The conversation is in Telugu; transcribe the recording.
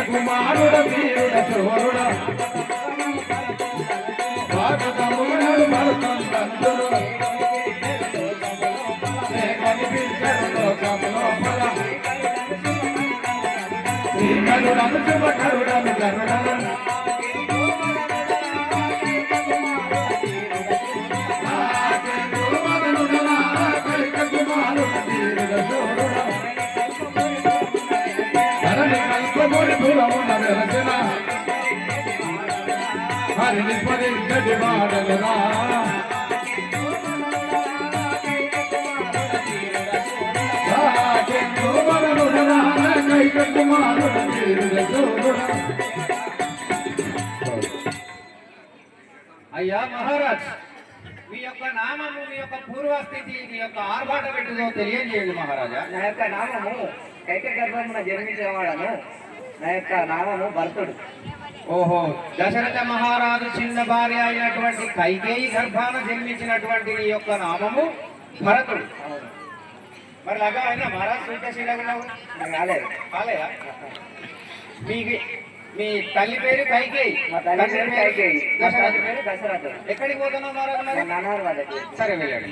కుమారుడ వీరుడ శోరుడ భాగతముడు మరుకందుడు కనిపించడు లోకములోపల శ్రీకరుడను శుభకరుడను కరుడను హరిని పరించడి వాడలురా అయ్యా మహారాజ్, మీ యొక్క నామము, మీ యొక్క పూర్వస్థితి, మీ యొక్క ఆర్భాట పెట్టుదో తెలియజేయండి మహారాజా. నా యొక్క నామము కైక గర్భమున జన్మించేవాడను. నా యొక్క నామము భరతుడు. ఓహో, దశరథ మహారాజు చిన్న భార్య అయినటువంటి కైకేయి గర్భాన జన్మించినటువంటి నీ యొక్క నామము భరతుడు. మరి లాగా అయినా మహారాజ్ శ్రీకశీలగున్నావు కాలేదు. కాలేదా? మీ తల్లి పేరు కైకేయి, మా తల్లి పేరు కైకేయి, దశరథ పేరు దశరథుడు. ఎక్కడికి పోతున్నావు మహారాజు? నాన్నగారు వాళ్ళకి. సరే వెళ్ళండి.